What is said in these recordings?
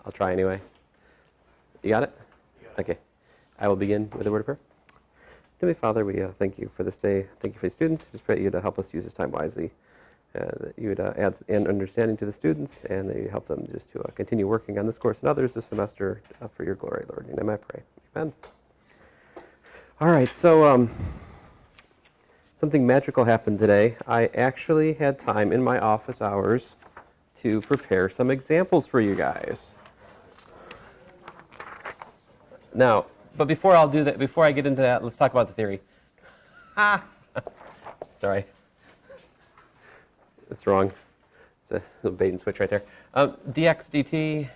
I'll try anyway. You got it? Okay. I will begin with a word of prayer. Heavenly Father, we thank you for this day. Thank you for the students. Just pray you to help us use this time wisely. That you would add understanding to the students, and that you help them just to continue working on this course and others this semester for your glory, Lord. In your name I pray. Amen. All right, so something magical happened today. I actually had time in my office hours to prepare some examples for you guys. Now, but before I'll do that, before I get into that, let's talk about the theory. Sorry. That's wrong. It's a little bait and switch right there. Dx dt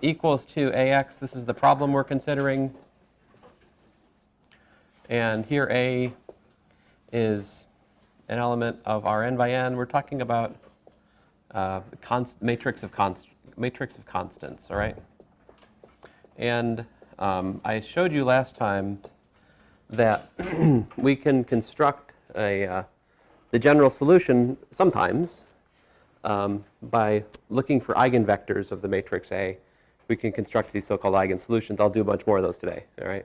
equals to ax. This is the problem we're considering. And here A is an element of our n by n. We're talking about matrix of constants, all right? And I showed you last time that we can construct the general solution sometimes by looking for eigenvectors of the matrix A. We can construct these so-called eigensolutions. I'll do a bunch more of those today, all right?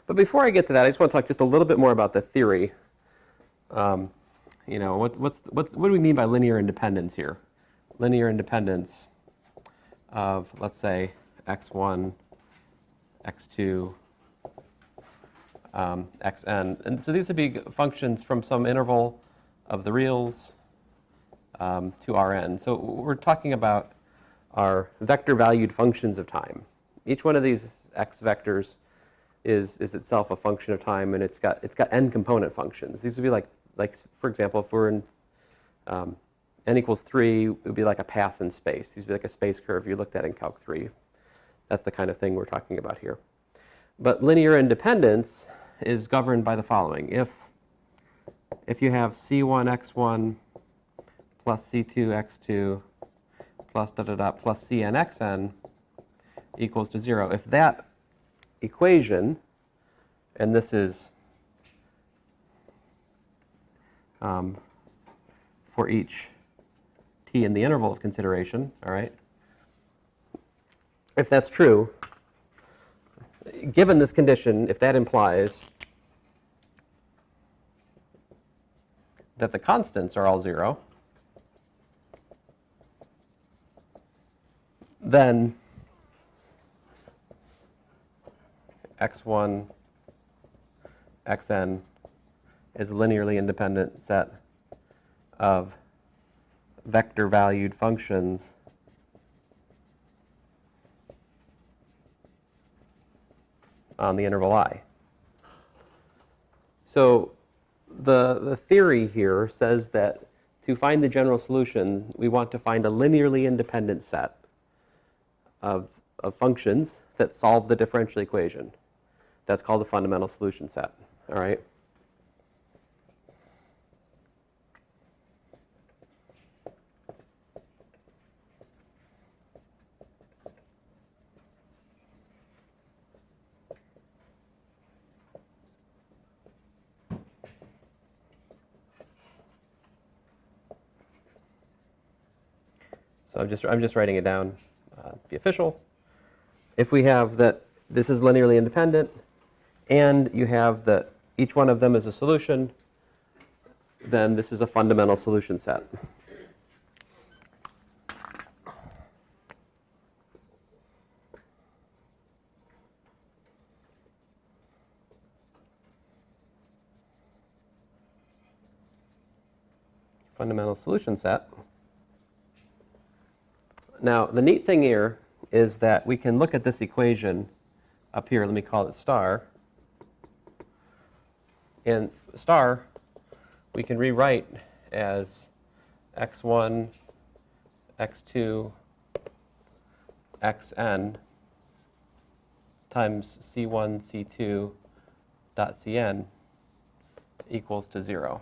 But before I get to that, I just want to talk just a little bit more about the theory. You know, what do we mean by linear independence here? Linear independence of, let's say, x1, x2, xn. And so these would be functions from some interval of the reals to Rn. So we're talking about our vector-valued functions of time. Each one of these x vectors is itself a function of time, and it's got n component functions. These would be like for example, if we're in n equals 3, it would be like a path in space. These would be like a space curve you looked at in Calc 3. That's the kind of thing we're talking about here. But linear independence is governed by the following. If you have c1x1 plus c2x2 plus plus cnxn equals to 0, if that equation, and this is for each t in the interval of consideration, all right? If that's true, given this condition, if that implies that the constants are all 0, then x1, xn is a linearly independent set of vector-valued functions on the interval I. So the theory here says that to find the general solution, we want to find a linearly independent set of functions that solve the differential equation. That's called the fundamental solution set, all right? So I'm just writing it down, the official. If we have that this is linearly independent, and you have that each one of them is a solution, then this is a fundamental solution set. Fundamental solution set. Now, the neat thing here is that we can look at this equation up here. Let me call it star. And star we can rewrite as x1, x2, xn times c1, c2 dot cn equals to 0.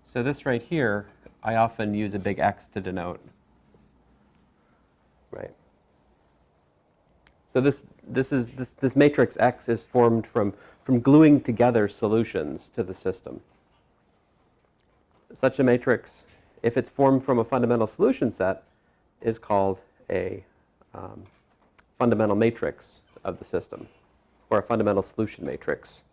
So this right here, I often use a big X to denote, right? So this matrix X is formed from gluing together solutions to the system. such a matrix, if it's formed from a fundamental solution set, is called a fundamental matrix of the system, or a fundamental solution matrix.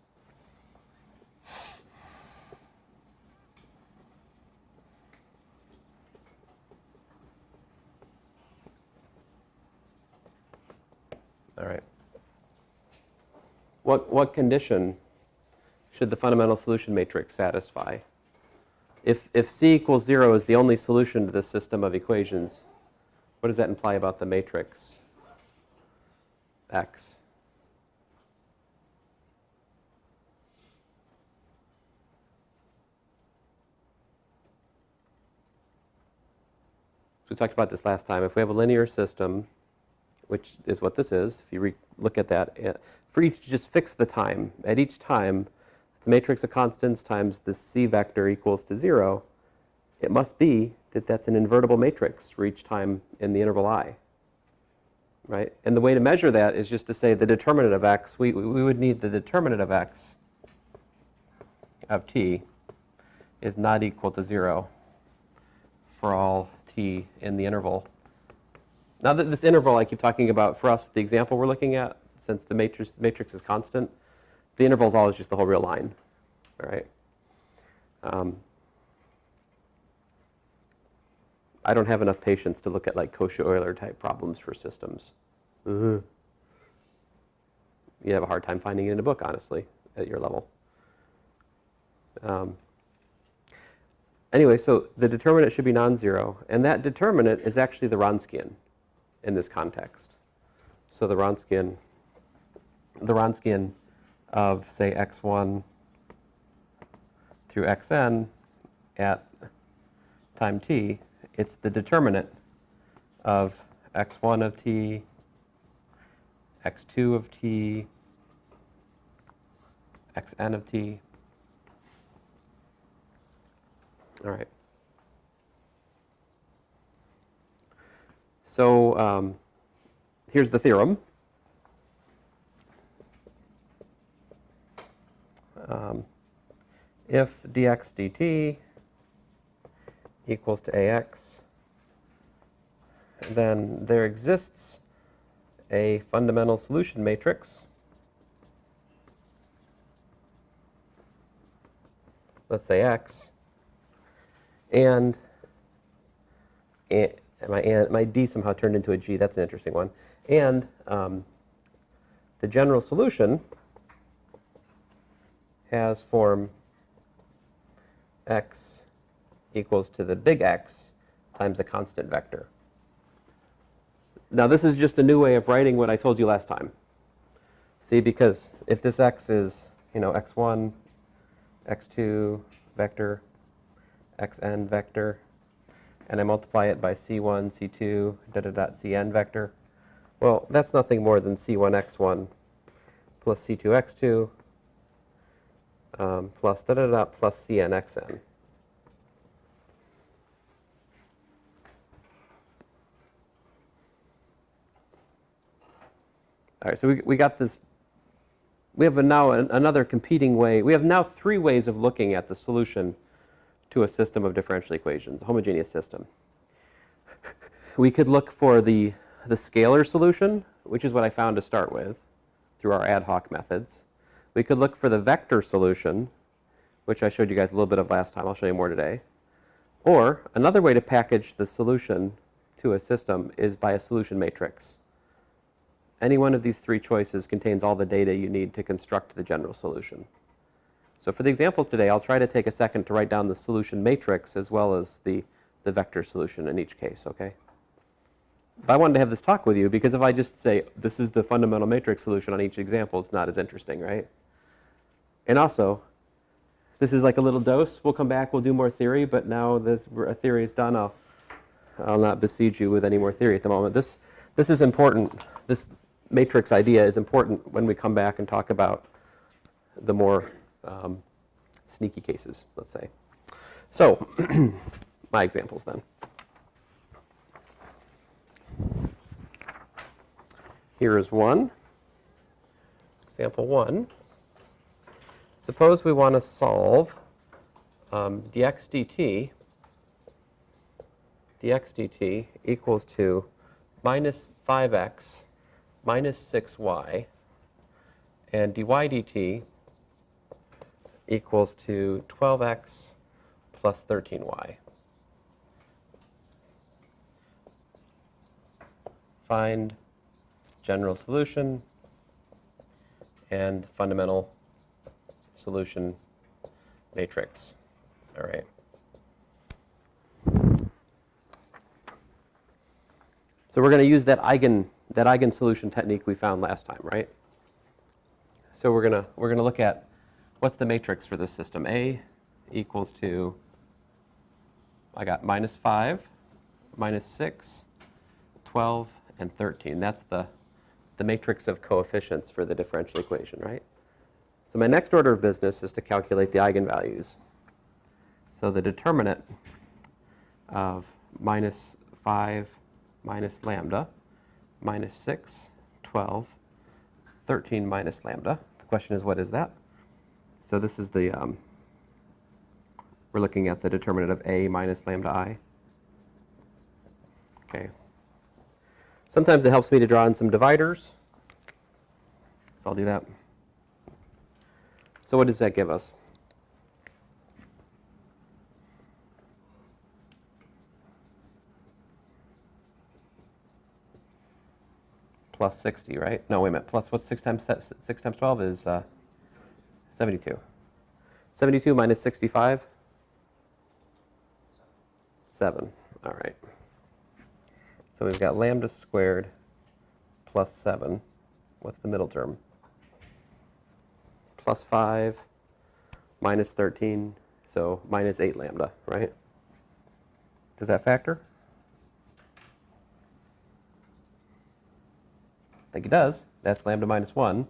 All right. What condition should the fundamental solution matrix satisfy? If C equals 0 is the only solution to this system of equations, what does that imply about the matrix X? So we talked about this last time. If we have a linear system, which is what this is, if you look at that, for each, just fix the time. At each time, it's a matrix of constants times the C vector equals to 0. It must be that that's an invertible matrix for each time in the interval I. Right? And the way to measure that is just to say the determinant of X, we would need the determinant of X of t is not equal to 0 for all t in the interval. Now that this interval I keep talking about, for us, the example we're looking at, since the matrix is constant, the interval is always just the whole real line. All right? I don't have enough patience to look at like Cauchy-Euler type problems for systems. You have a hard time finding it in a book, honestly, at your level. Anyway, so the determinant should be non-zero, and that determinant is actually the Wronskian in this context. So the Wronskian of, say, x1 through xn at time t, it's the determinant of x1 of t, x2 of t, xn of t. All right. So here's the theorem. If dx dt equals to ax, then there exists a fundamental solution matrix. Let's say X, and my D somehow turned into a G. That's an interesting one. And the general solution has form X equals to the big X times a constant vector. Now this is just a new way of writing what I told you last time. See, because if this X is, x1, x2 vector, xn vector, and I multiply it by c1, c2, cn vector, well, that's nothing more than c1x1 plus c2x2 plus plus cnxn. All right, so we got this. We have now another competing way. We have now three ways of looking at the solution to a system of differential equations, a homogeneous system. We could look for the scalar solution, which is what I found to start with through our ad hoc methods. We could look for the vector solution, which I showed you guys a little bit of last time. I'll show you more today. Or another way to package the solution to a system is by a solution matrix. Any one of these three choices contains all the data you need to construct the general solution. So for the examples today, I'll try to take a second to write down the solution matrix as well as the vector solution in each case, okay? But I wanted to have this talk with you because if I just say, this is the fundamental matrix solution on each example, it's not as interesting, right? And also, this is like a little dose. We'll come back, we'll do more theory, but now this theory is done, I'll not besiege you with any more theory at the moment. This is important. This matrix idea is important when we come back and talk about the more sneaky cases, let's say. So, my examples then. Here is one. Example 1. Suppose we want to solve dx dt equals to minus 5x minus 6y, and dy dt equals to 12x plus 13y. Find general solution and fundamental solution matrix. All right. So we're going to use that eigen solution technique we found last time, right? So we're going to look at what's the matrix for this system. A equals to, I got minus 5, minus 6, 12, and 13. That's the matrix of coefficients for the differential equation, right? So my next order of business is to calculate the eigenvalues. So the determinant of minus 5 minus lambda, minus 6, 12, 13 minus lambda. The question is, what is that? So this is the, we're looking at the determinant of A minus lambda I. Okay. Sometimes it helps me to draw in some dividers. So I'll do that. So what does that give us? Plus 60, right? No, wait a minute. Plus what's 6 times 12 is 72. 72 minus 65? 7. All right. So we've got lambda squared plus 7. What's the middle term? Plus 5 minus 13, so minus 8 lambda, right? Does that factor? I think it does. That's lambda minus 1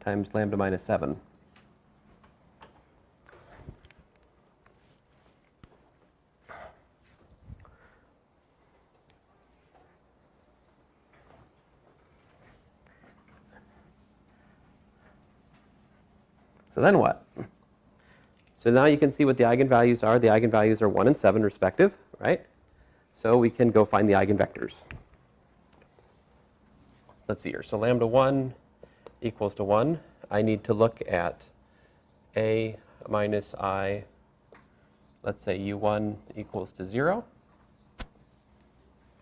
times lambda minus 7. So then what? So now you can see what the eigenvalues are. The eigenvalues are 1 and 7 respective, right? So we can go find the eigenvectors. Let's see here. So lambda 1 equals to 1. I need to look at A minus I, let's say U1 equals to 0.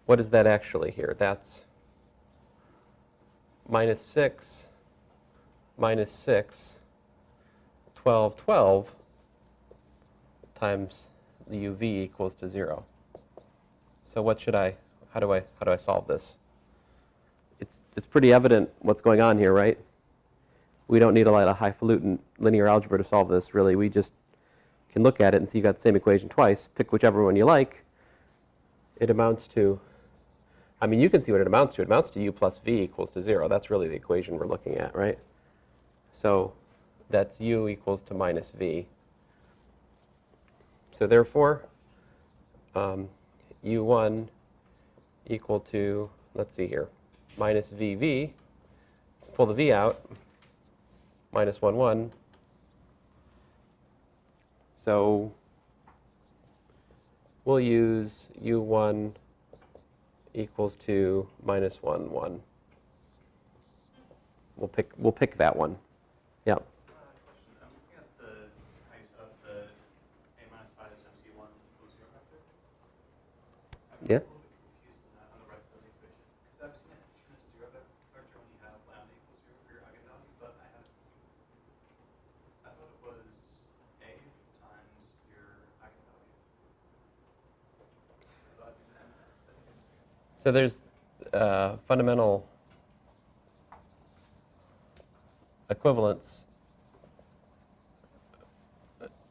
What is that actually here? That's minus 6, minus 6, 12, 12 times the uv equals to 0. So what should how do I solve this? It's pretty evident what's going on here, right? We don't need a lot of highfalutin linear algebra to solve this, really. We just can look at it and see you got the same equation twice. Pick whichever one you like. It amounts to, I mean, you can see what it amounts to. It amounts to u plus v equals to 0. That's really the equation we're looking at, right? So that's u equals to minus v. So therefore, u1 equal to, let's see here, minus vv, pull the v out, minus 1, 1. So we'll use u1 equals to minus 1, 1. We'll pick that one. Yeah. Question. I'm looking at how you set up the a minus 5 times u1 equals 0 factor. I'm Yeah. a little bit confused on that on the right side of the equation. Because I've seen it turn into 0 factor when you have lambda equals 0 for your eigenvalue, but I thought it was a times your eigenvalue. So there's fundamental equivalence.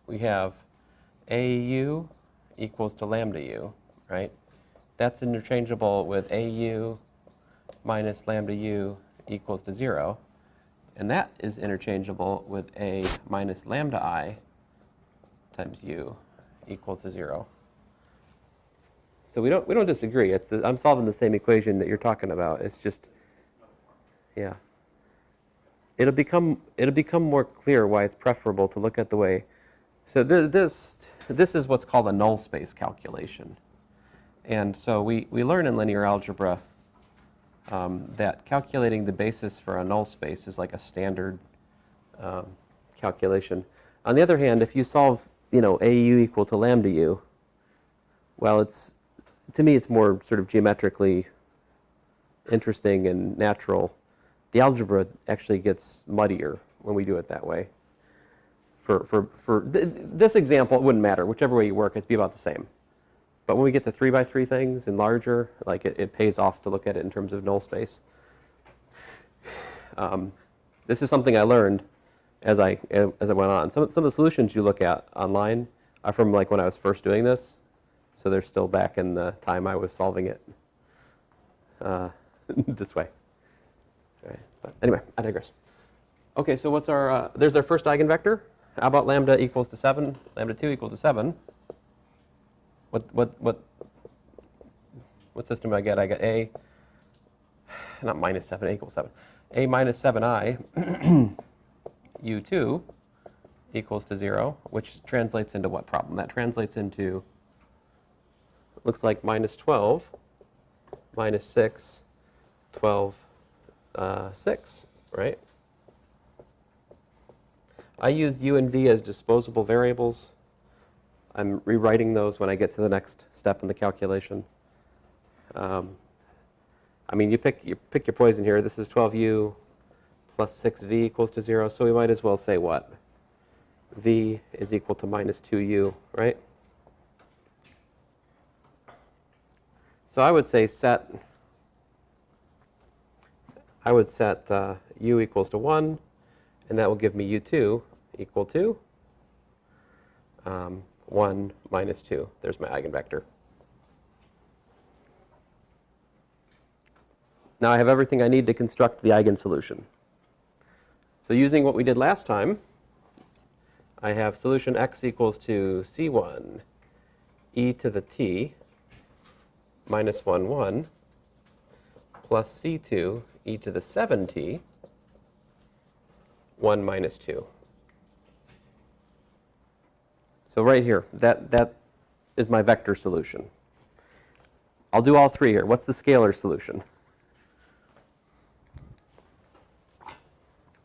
We have AU equals to lambda u, right? That's interchangeable with AU minus lambda u equals to 0. And that is interchangeable with A minus lambda I times u equals to 0. So we don't disagree. I'm solving the same equation that you're talking about. It's just, yeah. It'll become more clear why it's preferable to look at the way. So this this is what's called a null space calculation. And so we learn in linear algebra that calculating the basis for a null space is like a standard calculation. On the other hand, if you solve, AU equal to lambda u, well, to me, it's more sort of geometrically interesting and natural. The algebra actually gets muddier when we do it that way. For this example, it wouldn't matter. Whichever way you work, it'd be about the same. But when we get to 3x3 things and larger, like it pays off to look at it in terms of null space. This is something I learned as I went on. Some of the solutions you look at online are from like when I was first doing this, so they're still back in the time I was solving it this way. All right. But anyway, I digress. Okay, so what's our? There's our first eigenvector. How about lambda equals to 7? Lambda 2 equals to 7. What system do I get? I get a, not minus 7, a equals 7. A minus 7i u2 equals to 0, which translates into what problem? That translates into, looks like minus 12, minus 6, 12, 6, right? I use u and v as disposable variables. I'm rewriting those when I get to the next step in the calculation. I mean, you pick your poison here. This is 12u plus 6v equals to 0, so we might as well say what? V is equal to minus 2u, right? So I would say u equals to 1, and that will give me u2 equal to 1 minus 2. There's my eigenvector. Now I have everything I need to construct the eigensolution. So using what we did last time, I have solution x equals to c1 e to the t minus 1, 1 plus c2 e to the 7t 1 minus 2. So right here, that is my vector solution. I'll do all three here. What's the scalar solution?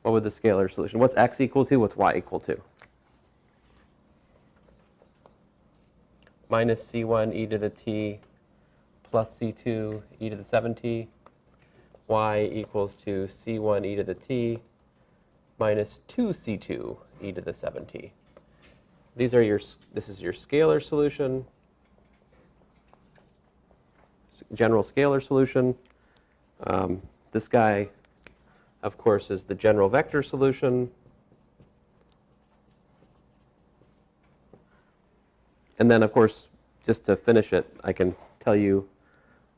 What would the scalar solution? What's x equal to? What's y equal to? Minus c1 e to the t plus c2 e to the 7t. Y equals to c1 e to the t minus 2c2 e to the 7t. This is your scalar solution, general scalar solution. This guy, of course, is the general vector solution. And then, of course, just to finish it, I can tell you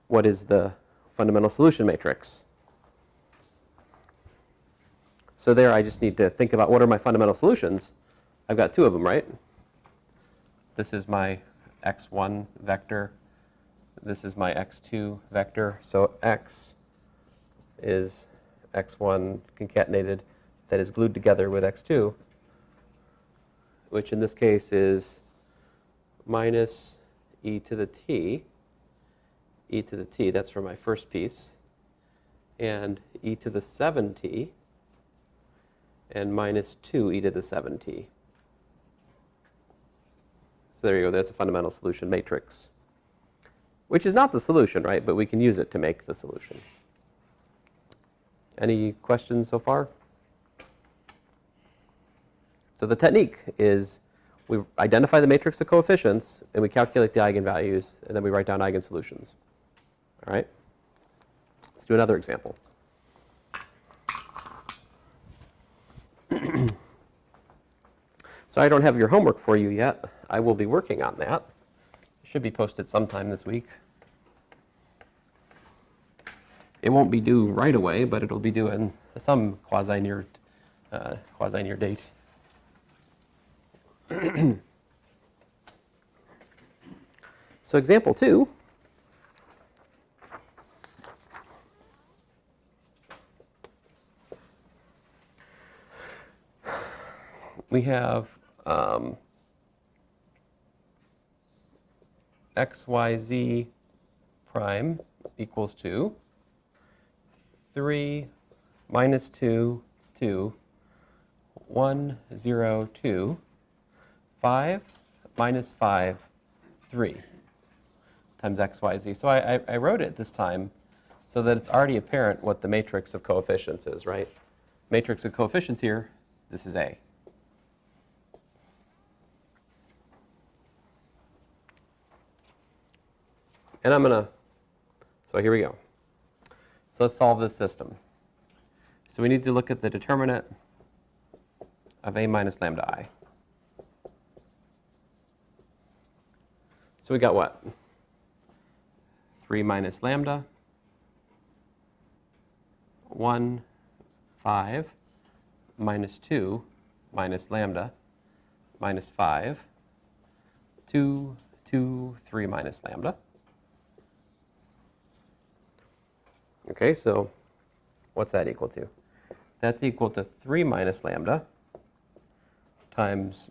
what is the fundamental solution matrix. So there I just need to think about what are my fundamental solutions. I've got two of them, right? This is my x1 vector. This is my x2 vector. So x is x1 concatenated that is glued together with x2, which in this case is minus e to the t, that's for my first piece, and e to the 7t, and minus 2 e to the 7t. So there you go, that's a fundamental solution matrix, which is not the solution, right? But we can use it to make the solution. Any questions so far? So the technique is we identify the matrix of coefficients, and we calculate the eigenvalues, and then we write down eigensolutions. All right? Let's do another example. So I don't have your homework for you yet. I will be working on that. It should be posted sometime this week. It won't be due right away, but it'll be due in some quasi-near date. So example 2. We have xyz prime equals 2, 3 minus 2, 2, 1, 0, 2, 5 minus 5, 3 times xyz. So I wrote it this time so that it's already apparent what the matrix of coefficients is, right? Matrix of coefficients here, this is A. And I'm going to, so here we go. So let's solve this system. So we need to look at the determinant of A minus lambda I. So we got what? 3 minus lambda, 1, 5, minus 2, minus lambda, minus 5, 2, 2, 3 minus lambda. Okay, so what's that equal to? That's equal to 3 minus lambda times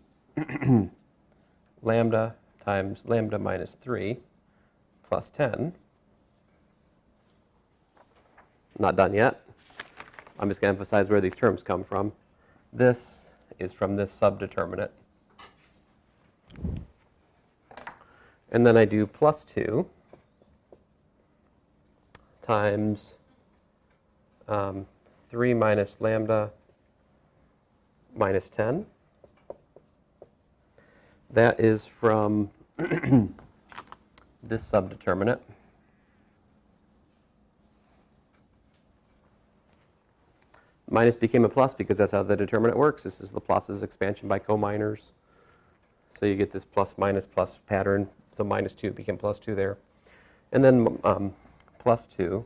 lambda times lambda minus 3 plus 10. Not done yet. I'm just going to emphasize where these terms come from. This is from this subdeterminant. And then I do plus 2 times 3 minus lambda minus 10. That is from this subdeterminant. Minus became a plus because that's how the determinant works. This is Laplace's expansion by cominors. So you get this plus minus plus pattern. So minus 2 became plus 2 there. And then plus 2.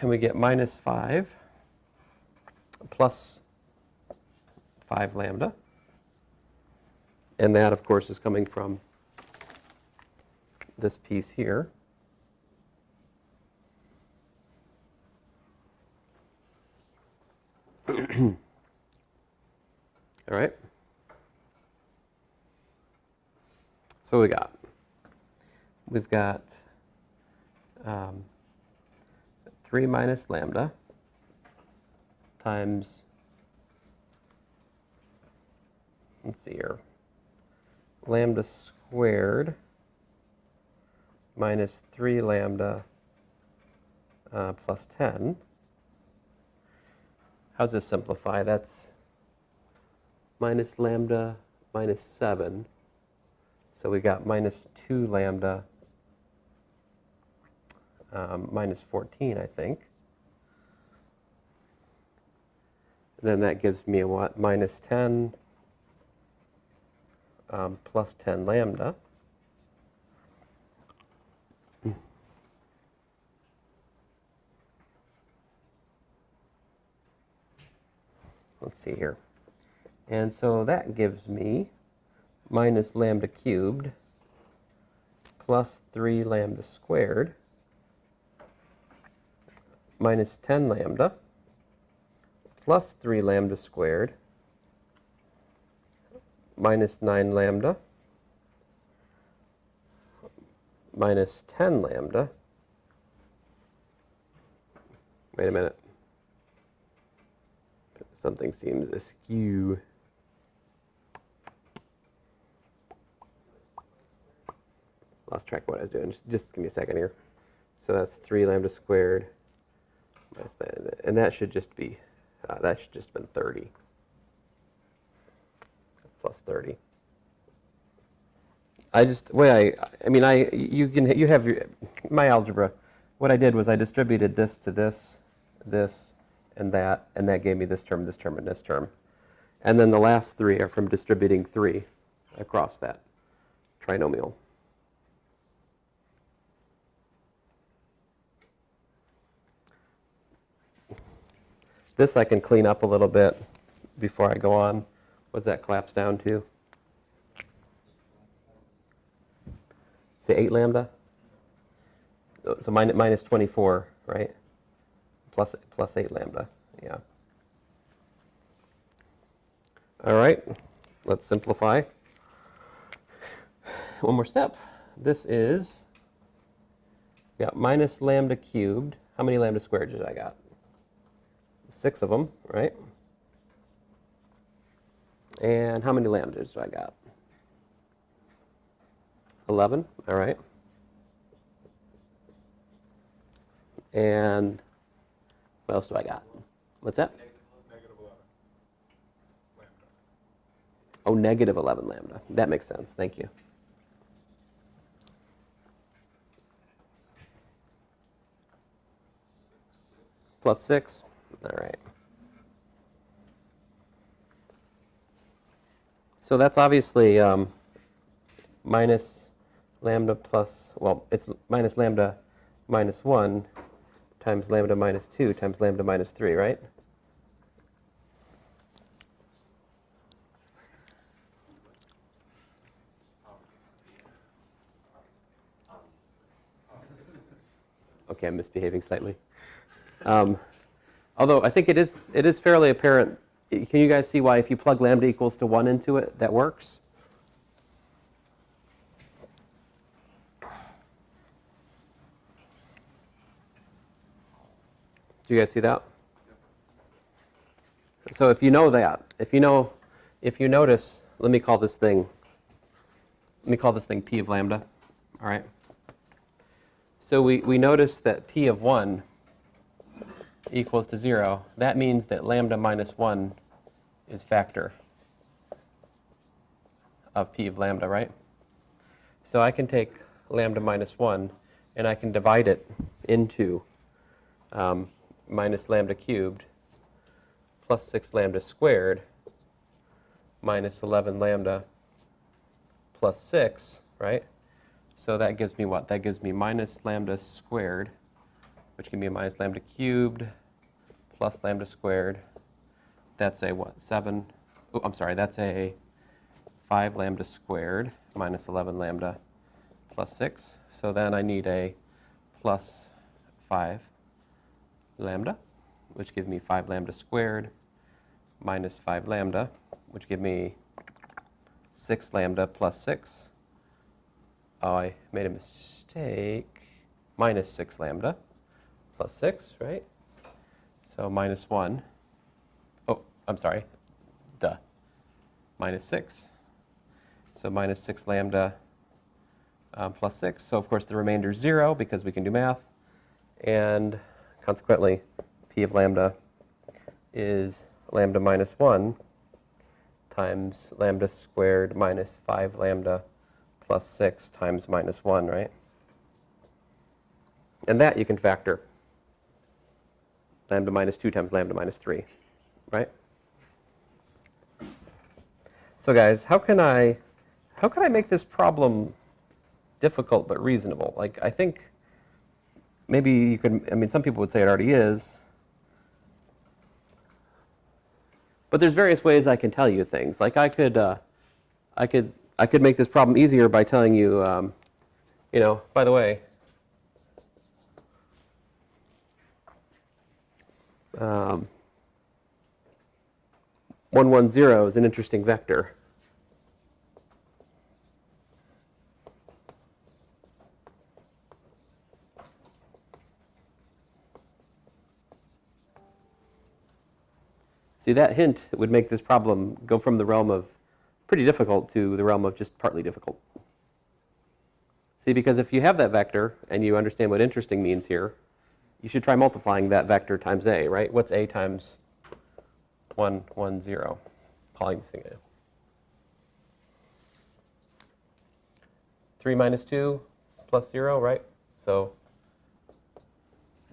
And we get minus 5 plus 5 lambda. And that, of course, is coming from this piece here. All right. So we've got 3 minus lambda times, let's see here, lambda squared minus 3 lambda plus 10. How's this simplify? That's minus lambda minus 7. So we got minus 2 lambda minus 14, I think. And then that gives me a what? Minus 10 plus 10 lambda. Let's see here. And so that gives me minus lambda cubed plus 3 lambda squared minus 10 lambda plus 3 lambda squared minus 9 lambda minus 10 lambda. Wait a minute. Something seems askew. Lost track of what I was doing. Just give me a second here. So that's 3 lambda squared minus that, and that should just be that should just been 30 plus 30. You have my algebra. What I did was I distributed this to this, and that gave me this term, and this term. And then the last 3 are from distributing 3 across that trinomial. This I can clean up a little bit before I go on. What's that collapse down to? Say 8 lambda? So minus 24, right? Plus 8 lambda, yeah. All right, let's simplify. one more step. This is, minus lambda cubed. How many lambda squared did I got? 6 of them, right? And how many lambdas do I got? 11, all right. And what else do I got? What's that? Negative 11 lambda. Oh, negative 11 lambda. That makes sense. Thank you. Plus 6. All right. So that's obviously minus lambda plus, well, it's minus lambda minus 1 times lambda minus 2 times lambda minus 3, right? Okay, I'm misbehaving slightly. Although I think it is fairly apparent. Can you guys see why if you plug lambda equals to 1 into it, that works? Do you guys see that? So if you know that, if you notice, let me call this thing P of lambda, all right? So we notice that P of 1 equals to 0. That means that lambda minus 1 is factor of P of lambda, right? So I can take lambda minus 1 and I can divide it into minus lambda cubed plus 6 lambda squared minus 11 lambda plus 6, right? So that gives me what? That gives me minus lambda squared, which can be minus lambda cubed plus lambda squared. That's a what? 7. Oh, I'm sorry. That's a 5 lambda squared minus 11 lambda plus 6. So then I need a plus 5 lambda, which gives me 5 lambda squared minus 5 lambda, which give me 6 lambda plus 6. Oh, I made a mistake. Minus 6 lambda plus 6, right? So minus 1. Oh, I'm sorry. Duh. Minus 6. So minus 6 lambda plus 6. So, of course, the remainder is 0 because we can do math. And consequently, P of lambda is lambda minus 1 times lambda squared minus 5 lambda plus 6 times minus 1, right? And that you can factor. Lambda minus 2 times lambda minus 3, right? So guys, how can I make this problem difficult but reasonable? Like, I think maybe you could, I mean, some people would say it already is. But there's various ways I can tell you things. Like I could make this problem easier by telling you, by the way, 110 is an interesting vector. See, that hint would make this problem go from the realm of pretty difficult to the realm of just partly difficult. See, because if you have that vector and you understand what interesting means here, you should try multiplying that vector times a, right? What's a times 110? Calling this thing a. 3 minus 2 plus 0, right? So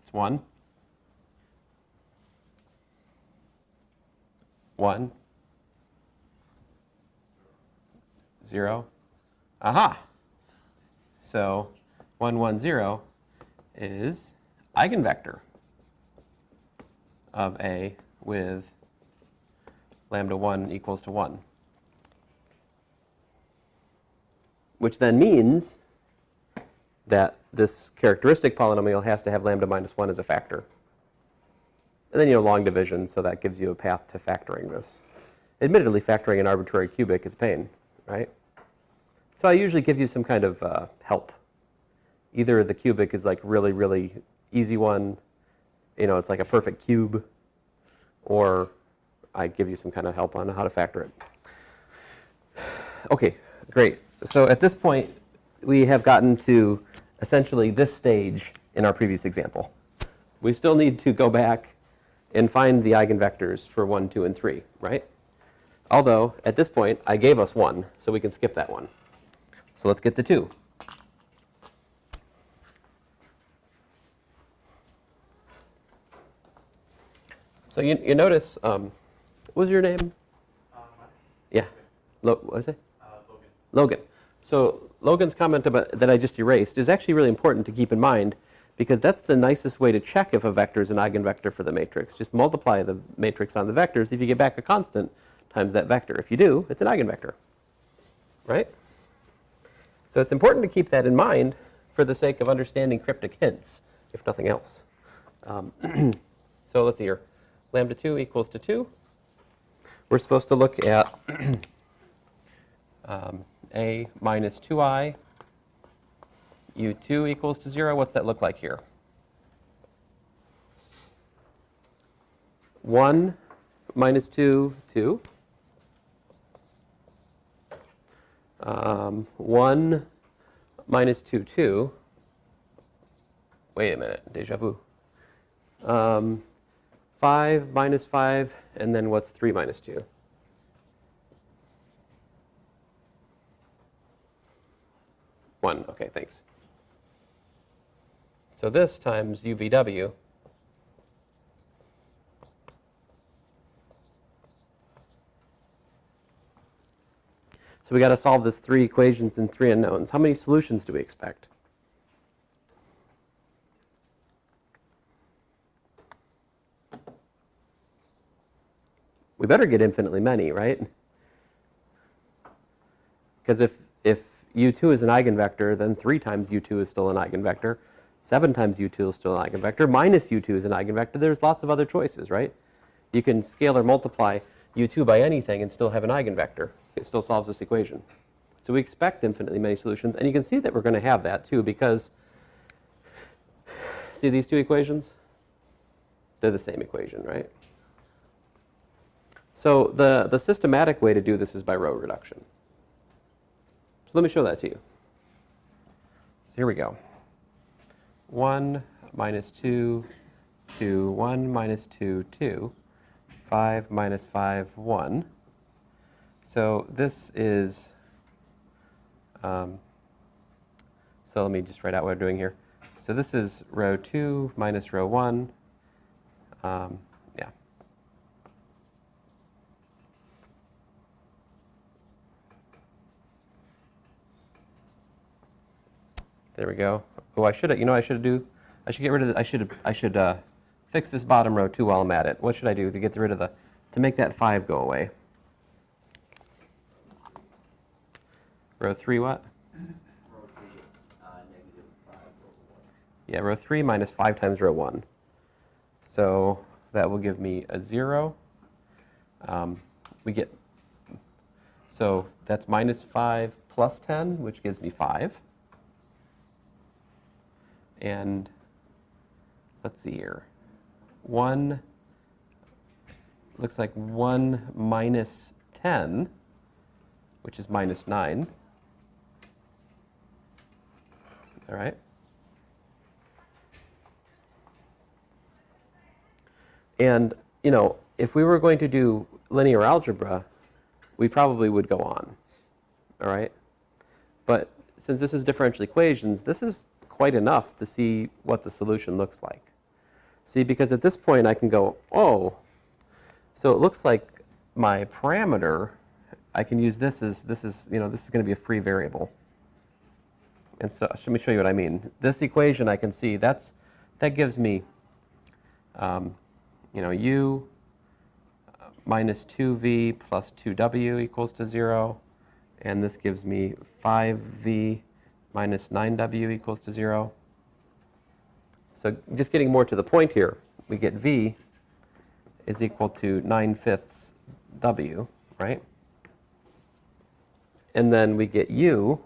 it's 1. 1. 0. Aha! So 110 is eigenvector of A with lambda 1 equals to 1. Which then means that this characteristic polynomial has to have lambda minus 1 as a factor. And then, long division, so that gives you a path to factoring this. Admittedly, factoring an arbitrary cubic is a pain, right? So I usually give you some kind of help. Either the cubic is like really, really easy one, it's like a perfect cube, or I give you some kind of help on how to factor it. Okay, great. So at this point, we have gotten to essentially this stage in our previous example. We still need to go back and find the eigenvectors for 1, 2, and 3, right? Although, at this point, I gave us 1, so we can skip that one. So let's get to 2. So you notice, what was your name? Yeah. What was it? Logan. Logan. So Logan's comment about that I just erased is actually really important to keep in mind, because that's the nicest way to check if a vector is an eigenvector for the matrix. Just multiply the matrix on the vectors. If you get back a constant times that vector. If you do, it's an eigenvector, right? So it's important to keep that in mind for the sake of understanding cryptic hints, if nothing else. So let's see here. Lambda 2 equals to 2. We're supposed to look at a minus 2i, u2 equals to 0. What's that look like here? 1 minus 2, 2. 1 minus 2, 2. Wait a minute, deja vu. 5 minus 5, and then what's 3 minus 2? 1, okay, thanks. So this times UVW so we got to solve this 3 equations and 3 unknowns. How many solutions do we expect? We better get infinitely many, right? Because if u2 is an eigenvector, then 3 times u2 is still an eigenvector. 7 times u2 is still an eigenvector. Minus u2 is an eigenvector. There's lots of other choices, right? You can scalar multiply u2 by anything and still have an eigenvector. It still solves this equation. So we expect infinitely many solutions. And you can see that we're going to have that, too, because see these 2 equations? They're the same equation, right? So the systematic way to do this is by row reduction. So let me show that to you. So here we go. 1 minus 2, 2, 1 minus 2, 2, 5 minus 5, 1. So this is, so let me just write out what we're doing here. So this is row 2 minus row 1. Yeah. There we go. Oh, I should get rid of I should fix this bottom row too while I'm at it. What should I do to get rid of to make that 5 go away? Row 3 what? Row 3 is negative 5 over 1. Yeah, row 3 minus 5 times row 1. So that will give me a 0. So that's minus 5 plus 10, which gives me 5. And let's see here. 1 looks like 1 minus 10, which is minus 9. All right. And, if we were going to do linear algebra, we probably would go on. All right. But since this is differential equations, this is quite enough to see what the solution looks like. See, because at this point I can go, oh, so it looks like my parameter, I can use this as, this is going to be a free variable. And so let me show you what I mean. This equation I can see, that gives me, u minus 2v plus 2w equals to 0. And this gives me 5v minus 9w equals to 0. So just getting more to the point here, we get v is equal to 9/5 w, right? And then we get u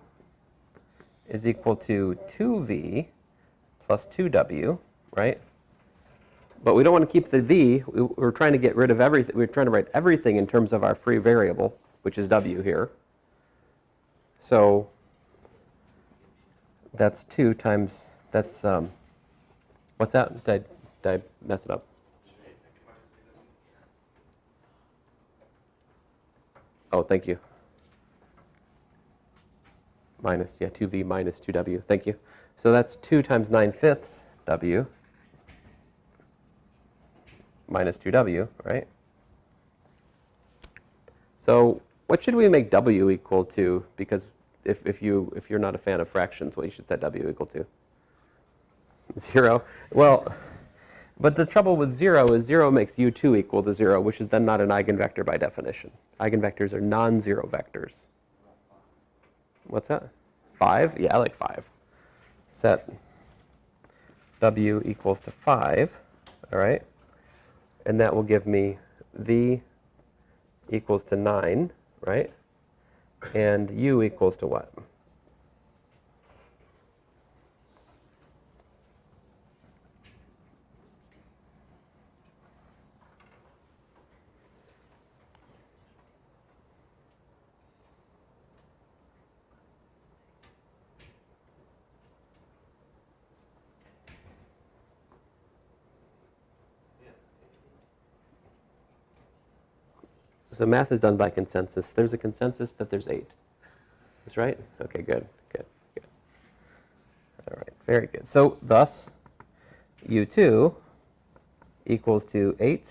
is equal to 2v plus 2w, right? But we don't want to keep the v. We're trying to get rid of everything. We're trying to write everything in terms of our free variable, which is w here. So that's 2 times, that's, what's that? Did I mess it up? Oh, thank you. Minus, yeah, 2v minus 2w. Thank you. So that's 2 times 9/5 w minus 2w, right? So what should we make w equal to? Because if you're not a fan of fractions, what you should set w equal to? 0. Well, but the trouble with 0 is 0 makes u2 equal to 0, which is then not an eigenvector by definition. Eigenvectors are non-zero vectors. What's that? 5? Yeah, I like 5. Set w equals to 5, all right? And that will give me v equals to 9, right? And u equals to what? So math is done by consensus. There's a consensus that there's 8. That's right? Okay, good, good, good. All right, very good. So thus, u2 equals to 8,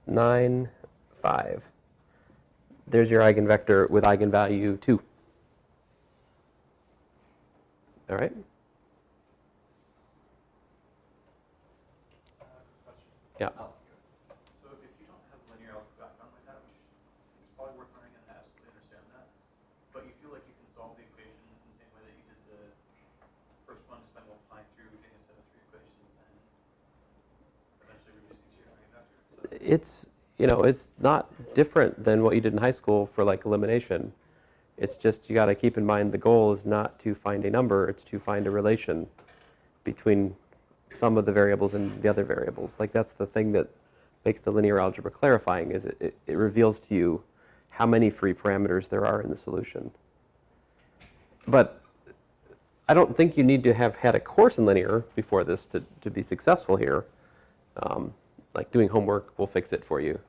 9, 5. There's your eigenvector with eigenvalue 2. All right? Question. Yeah. So if you don't have linear algebra background like that, which is probably worth learning and I absolutely understand that, but you feel like you can solve the equation in the same way that you did the first one, just by multiplying through, getting a set of 3 equations, and eventually reducing to your eigenvector? It's not different than what you did in high school for like elimination. It's just you got to keep in mind the goal is not to find a number, it's to find a relation between some of the variables and the other variables. Like that's the thing that makes the linear algebra clarifying, is it reveals to you how many free parameters there are in the solution. But I don't think you need to have had a course in linear before this to be successful here. Like doing homework will fix it for you.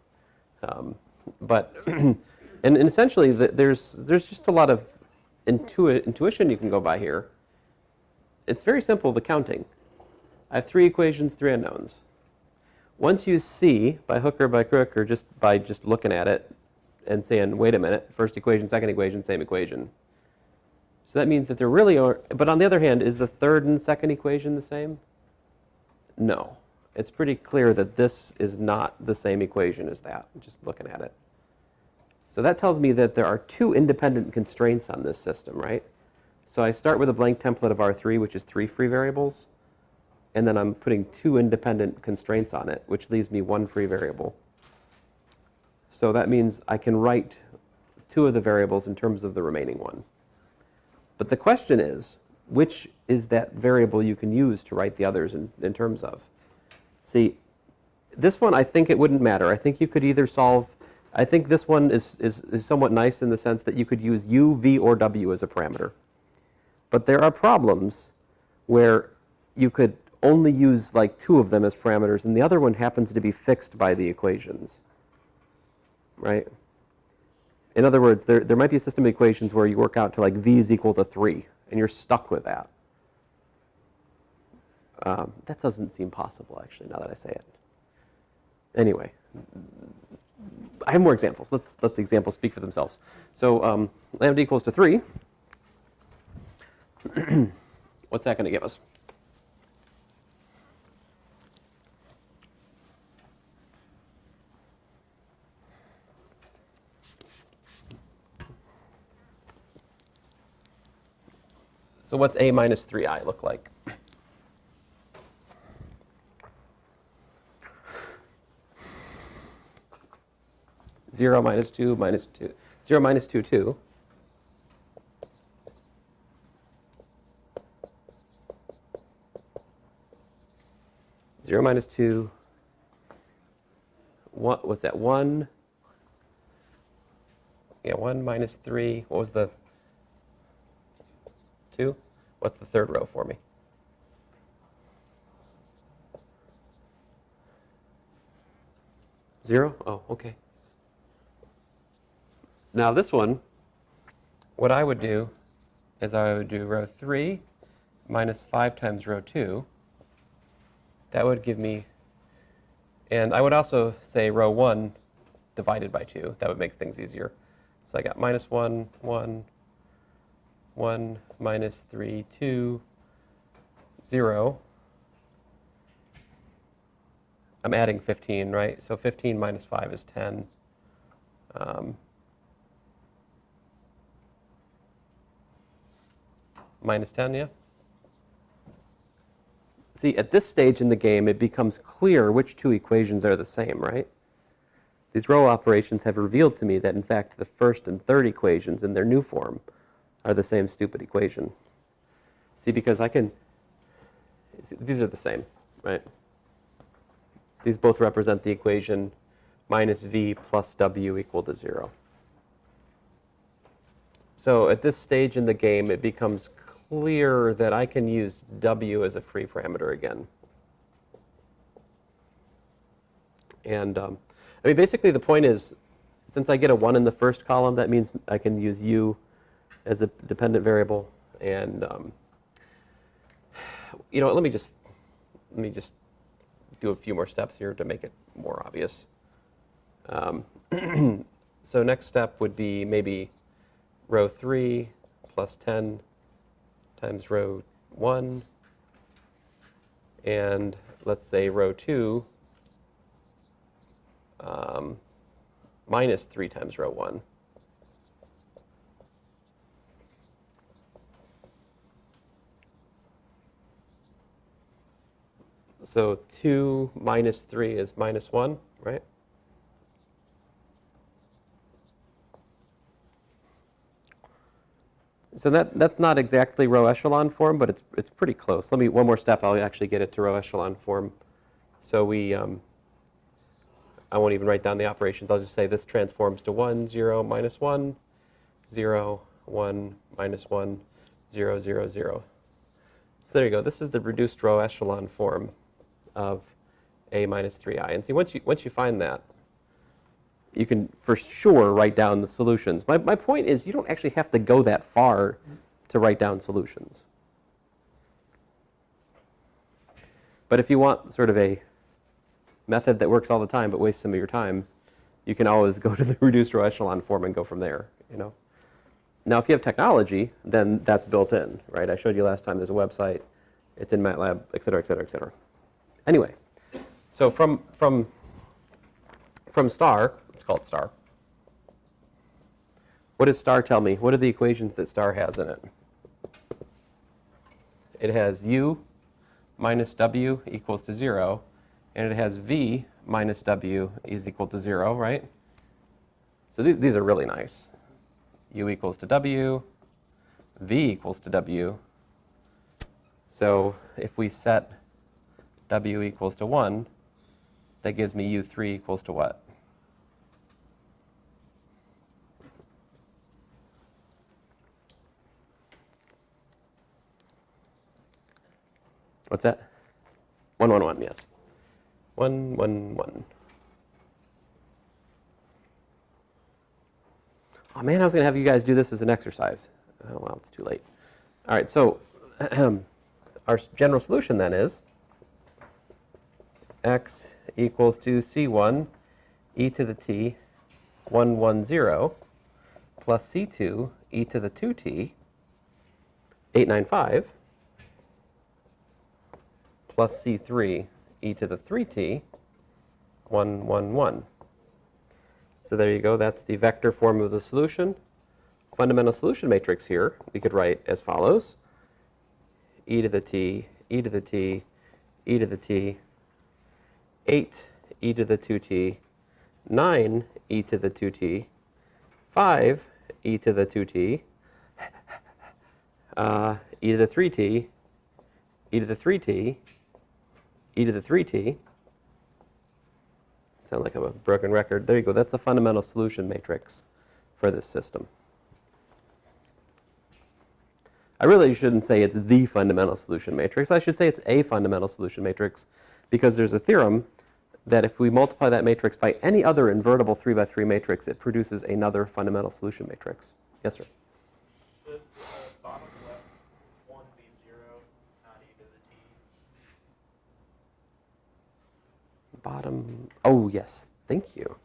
But and essentially there's just a lot of intuition you can go by here. It's very simple, the counting. I have 3 equations, 3 unknowns. Once you see, by hook or by crook, or just by looking at it and saying, wait a minute, first equation, second equation, same equation. So that means that there really are, but on the other hand, is the third and second equation the same? No. It's pretty clear that this is not the same equation as that, just looking at it. So that tells me that there are 2 independent constraints on this system, right? So I start with a blank template of R3, which is 3 free variables. And then I'm putting 2 independent constraints on it, which leaves me 1 free variable. So that means I can write 2 of the variables in terms of the remaining one. But the question is, which is that variable you can use to write the others in terms of? See, this one, I think it wouldn't matter. I think you could either solve, I think this one is somewhat nice in the sense that you could use u, v, or w as a parameter. But there are problems where you could only use like 2 of them as parameters, and the other one happens to be fixed by the equations, right? In other words, there might be a system of equations where you work out to like v is equal to 3, and you're stuck with that. That doesn't seem possible, actually, now that I say it. Anyway, I have more examples. Let's let the examples speak for themselves. So lambda equals to 3. What's that going to give us? So what's a minus 3i look like? Zero minus 2 minus 2. 0 minus 2, 2. 0 minus 2. What was that? 1. Yeah, 1 minus 3. What was the 2? What's the third row for me? Zero? Oh, okay. Now this one, what I would do is I would do row 3 minus 5 times row 2. That would give me, and I would also say row 1 divided by 2. That would make things easier. So I got minus 1, 1, 1, minus 3, 2, 0. I'm adding 15, right? So 15 minus 5 is 10. Minus 10, yeah? See, at this stage in the game, it becomes clear which two equations are the same, right? These row operations have revealed to me that, in fact, the first and third equations in their new form are the same stupid equation. See, because I can, these are the same, right? These both represent the equation minus v plus w equal to 0. So at this stage in the game, it becomes clear that I can use w as a free parameter again. And I mean, basically the point is, since I get a 1 in the first column, that means I can use u as a dependent variable. And you know, let me just do a few more steps here to make it more obvious. So next step would be maybe row 3 plus 10 times row 1, and let's say row 2 minus 3 times row 1. So 2 minus 3 is minus 1, right? So that's not exactly row echelon form, but it's pretty close. Let me, one more step, I'll actually get it to row echelon form. So I won't even write down the operations. I'll just say this transforms to 1, 0, minus 1, 0, 1, minus 1, 0, 0, 0. So there you go. This is the reduced row echelon form of a minus 3i. And see, once you find that, you can for sure write down the solutions. My point is, you don't actually have to go that far to write down solutions. But if you want sort of a method that works all the time but wastes some of your time, you can always go to the reduced row echelon form and go from there, you know. Now, if you have technology, then that's built in, right? I showed you last time there's a website, it's in MATLAB, et cetera, et cetera, et cetera. Anyway, so from star, let's call it star. What does star tell me? What are the equations that star has in it? It has u minus w equals to 0, and it has v minus w is equal to 0, right? So these are really nice. U equals to w, v equals to w. So if we set w equals to 1, that gives me u3 equals to what? What's that? 1, 1, 1, yes. 1, 1, 1. Oh man, I was going to have you guys do this as an exercise. Oh well, it's too late. All right, so our general solution then is x equals to c1 e to the t 1, 1, 0 plus c2 e to the 2t 895 plus c3 e to the 3t 1, 1, 1. So there you go. That's the vector form of the solution. Fundamental solution matrix here we could write as follows: e to the t, e to the t, e to the t, 8 e to the 2t, 9 e to the 2t, 5 e to the 2t, e to the 3t, e to the 3t, e to the 3t. Sound like I'm a broken record. There you go. That's the fundamental solution matrix for this system. I really shouldn't say it's the fundamental solution matrix. I should say it's a fundamental solution matrix, because there's a theorem that if we multiply that matrix by any other invertible 3 by 3 matrix, it produces another fundamental solution matrix. Yes, sir? Should the bottom left one be 0, not e to the t? Bottom, oh yes, thank you.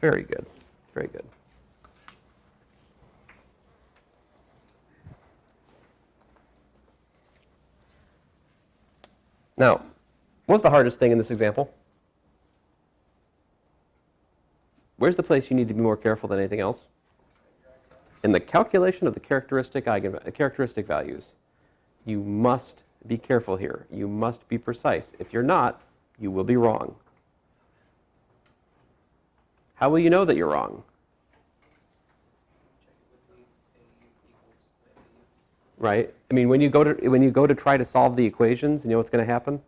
Very good, very good. Now, what's the hardest thing in this example? Where's the place you need to be more careful than anything else? In the calculation of the characteristic values. You must be careful here. You must be precise. If you're not, you will be wrong. How will you know that you're wrong? Right? I mean, when you go to try to solve the equations, you know what's going to happen?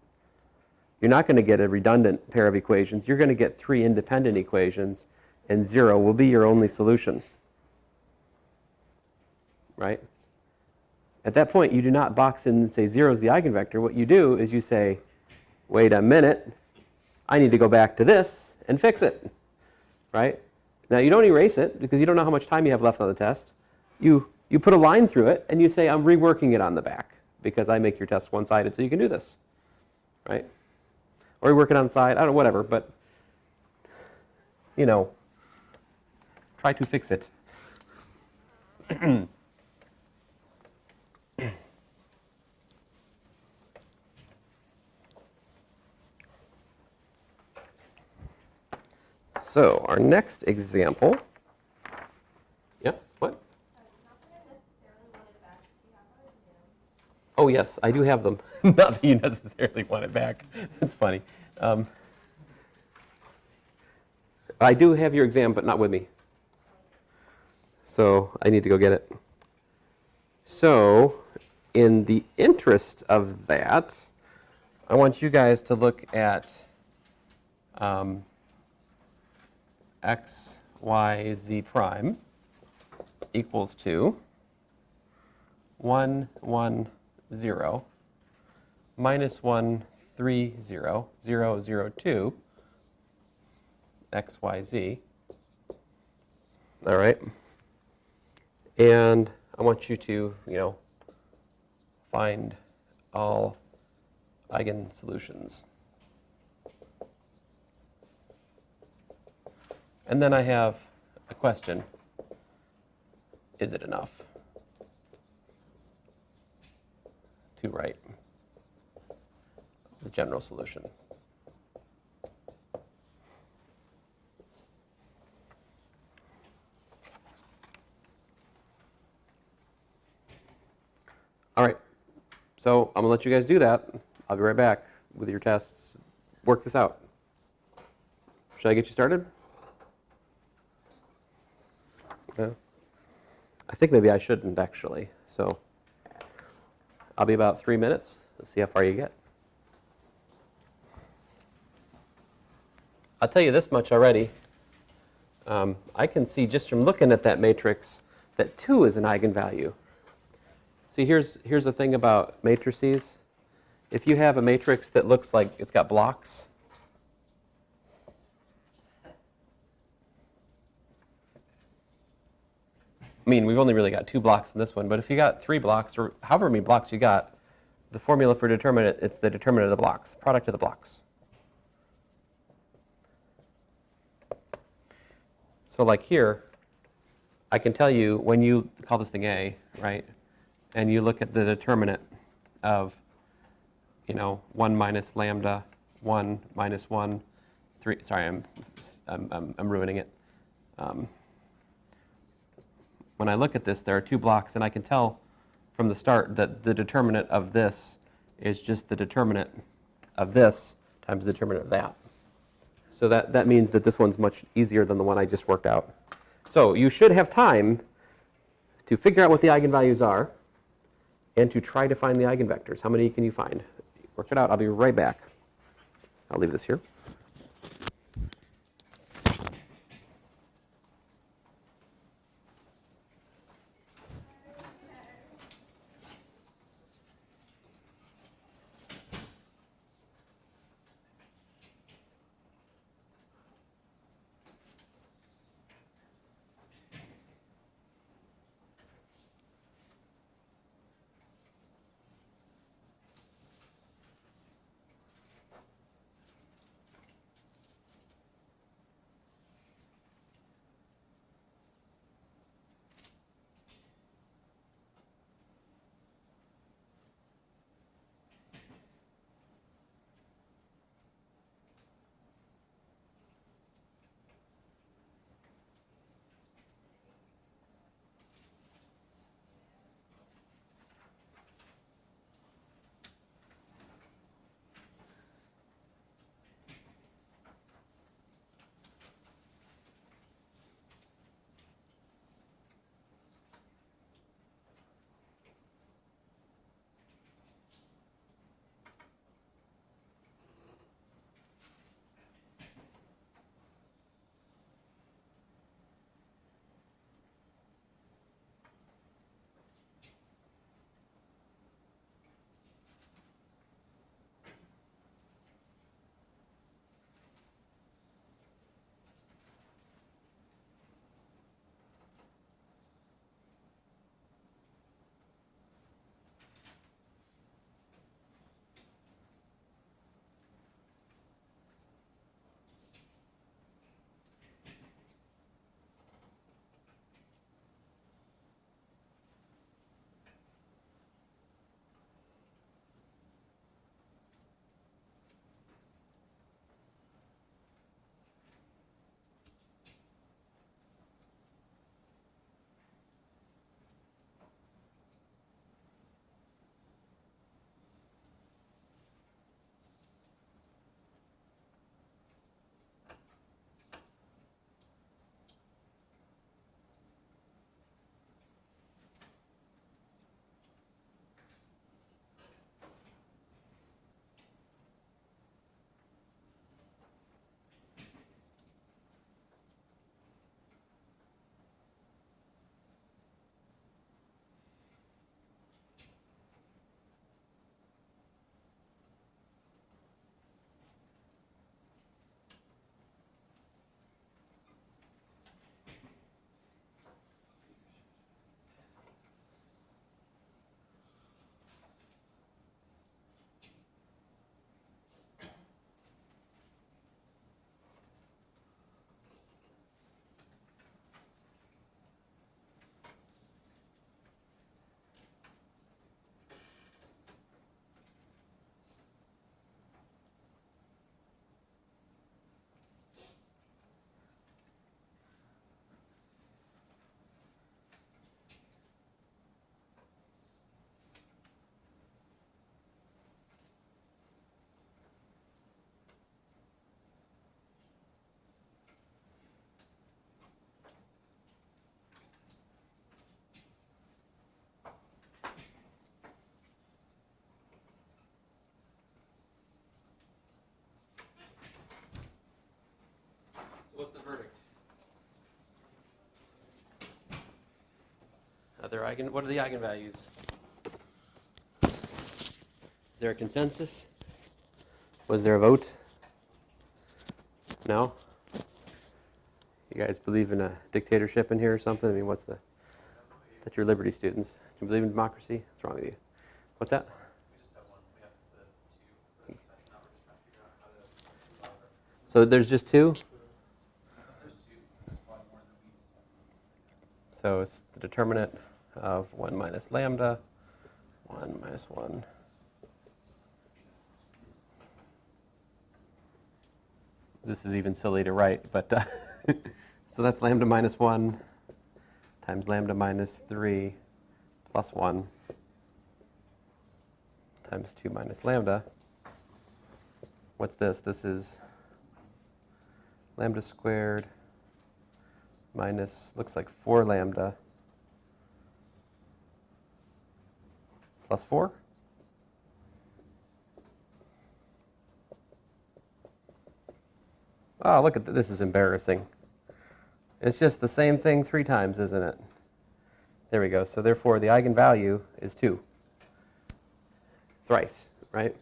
You're not going to get a redundant pair of equations. You're going to get 3 independent equations, and 0 will be your only solution. Right? At that point, you do not box in and say 0 is the eigenvector. What you do is you say, wait a minute, I need to go back to this and fix it. Right? Now, you don't erase it, because you don't know how much time you have left on the test. You put a line through it, and you say, I'm reworking it on the back, because I make your test one-sided, so you can do this. Right? Or you work it on the side, I don't know, whatever, but, you know, try to fix it. So, our next example. Yeah, what? Oh, yes, I do have them. Not that you necessarily want it back. It's funny. I do have your exam, but not with me. So I need to go get it. So in the interest of that, I want you guys to look at x, y, z prime equals to 1, 1, 0, minus 1, 3, 0, 0, 0, 2, x, y, z. All right. And I want you to, find all eigensolutions. And then I have a question. Is it enough to write the general solution? All right, so I'm going to let you guys do that. I'll be right back with your tests. Work this out. Should I get you started? Yeah. I think maybe I shouldn't, actually. So I'll be about 3 minutes. Let's see how far you get. I'll tell you this much already. I can see just from looking at that matrix that 2 is an eigenvalue. See, here's the thing about matrices. If you have a matrix that looks like it's got blocks, I mean, we've only really got 2 blocks in this one, but if you got 3 blocks, or however many blocks you got, the formula for determinant, it's the determinant of the blocks, the product of the blocks. So like here, I can tell you when you call this thing A, right, and you look at the determinant of, 1 minus lambda, 1 minus 1, 3, sorry, I'm ruining it. When I look at this, there are 2 blocks, and I can tell from the start that the determinant of this is just the determinant of this times the determinant of that. So that means that this one's much easier than the one I just worked out. So you should have time to figure out what the eigenvalues are, and to try to find the eigenvectors. How many can you find? Work it out. I'll be right back. I'll leave this here. So what's the verdict? What are the eigenvalues? Is there a consensus? Was there a vote? No? You guys believe in a dictatorship in here or something? I mean, that's your Liberty students. Do you believe in democracy? What's wrong with you? What's that? We just have one. We have the two for the section. Now we're just trying to figure out how to resolve it. So there's just two? There's two. One more than we used. So it's the determinant of 1 minus lambda, 1 minus 1. This is even silly to write, but so that's lambda minus 1 times lambda minus 3 plus 1 times 2 minus lambda. What's this? This is lambda squared minus, looks like 4 lambda plus 4. Oh, look at this is embarrassing. It's just the same thing 3 times, isn't it? There we go. So therefore, the eigenvalue is 2. Thrice, right?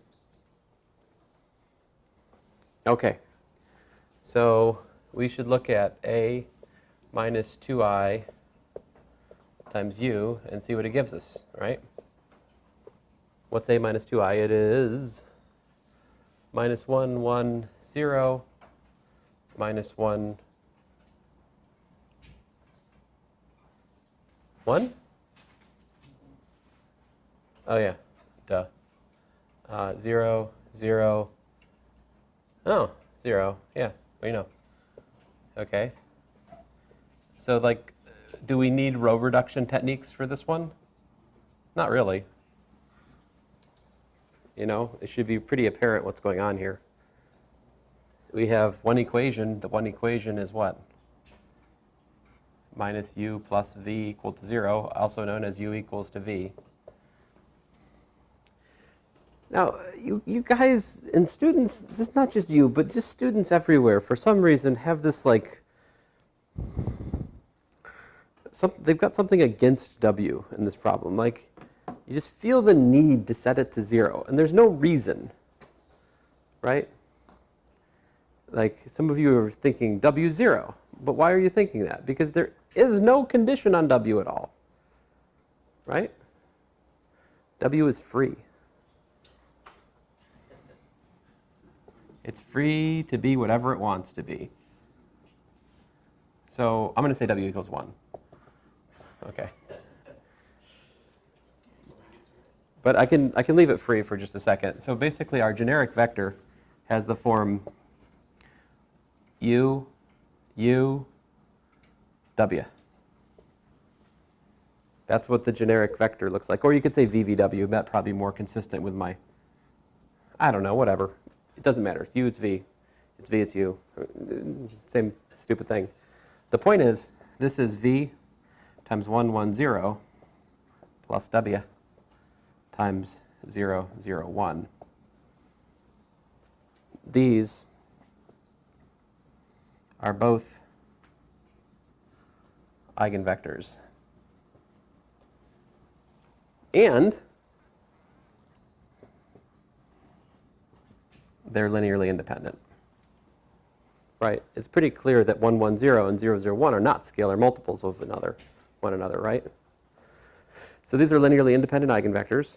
Okay. So we should look at a minus 2I times u and see what it gives us, right? What's a minus 2I? It is minus 1, 1, 0, minus 1, 1? Oh, yeah. Duh. 0, 0. Oh, 0. Yeah, we know. Okay. So, like, do we need row reduction techniques for this one? Not really. You know, it should be pretty apparent what's going on here. We have one equation. The one equation is what? Minus u plus v equal to 0, also known as u equals to v. Now, you guys and students, this is not just you, but just students everywhere, for some reason, have this like, they've got something against w in this problem. Like, you just feel the need to set it to 0, and there's no reason, right? Like, some of you are thinking w 0, but why are you thinking that? Because there is no condition on w at all, right? W is free. It's free to be whatever it wants to be. So I'm going to say w equals 1. Okay. But I can leave it free for just a second. So basically our generic vector has the form u, u, w. That's what the generic vector looks like. Or you could say VVW. That's probably more consistent with my, I don't know, whatever. It doesn't matter. It's u, it's v. It's v, it's u. Same stupid thing. The point is, this is v times 1, 1, 0 plus w times 0, 0, 1. These are both eigenvectors. And they're linearly independent. Right? It's pretty clear that 1, 1, 0 and 0, 0, 1 are not scalar multiples of one another, right? So these are linearly independent eigenvectors.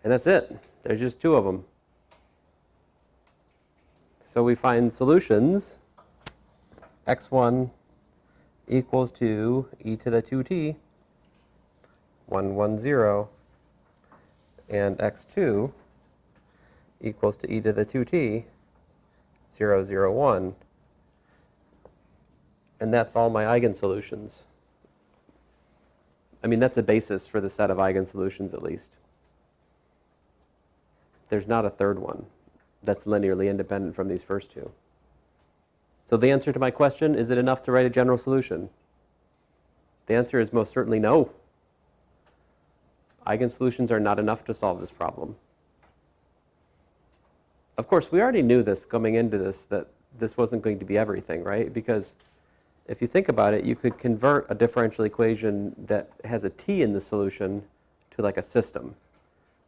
And that's it. There's just 2 of them. So we find solutions. x1 equals to e to the 2t, 1, 1, 0, and x2 equals to e to the 2t, 0, 0, 1. And that's all my eigensolutions. I mean, that's a basis for the set of eigensolutions, at least. There's not a third one that's linearly independent from these first 2. So the answer to my question, is it enough to write a general solution? The answer is most certainly no. Eigensolutions are not enough to solve this problem. Of course, we already knew this coming into this, that this wasn't going to be everything, right? Because if you think about it, you could convert a differential equation that has a t in the solution to like a system.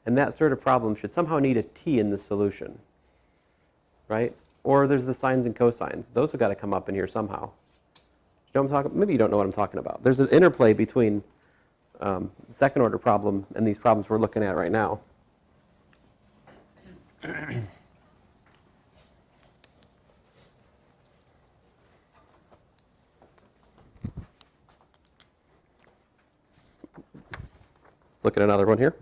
And that sort of problem should somehow need a t in the solution, right? Or there's the sines and cosines. Those have got to come up in here somehow. You know what I'm talking? Maybe you don't know what I'm talking about. There's an interplay between the second order problem and these problems we're looking at right now. Look at another one here.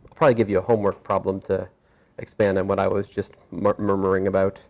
I'll probably give you a homework problem to expand on what I was just murmuring about.